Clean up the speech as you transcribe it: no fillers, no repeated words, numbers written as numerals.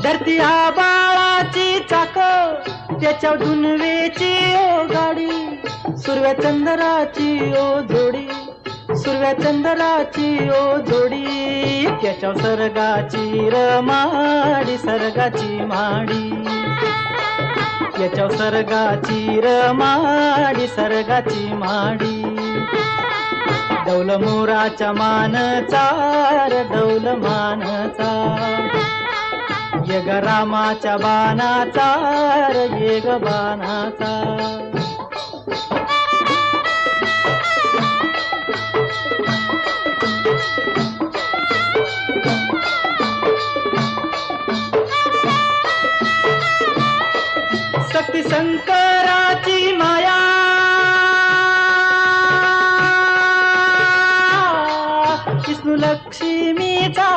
धरती आबाळाची चाक, त्याच्या दुनवेची ओ गाडी, सुरव्या चंद्राची ओ जोडी, सुरव्या चंद्राची ओ जोडी, त्याच्या सर्गाची रमाडी, सर्गाची माडी, त्याच्या सर्गाची रमाडी, सर्गाची माडी. डौल मोराच्या मानचा र डौल मानचा, येग रामाच्या बाणाचा र येग बाणाचा. शक्ती शंकराची माया, विष्णू लक्ष्मीचा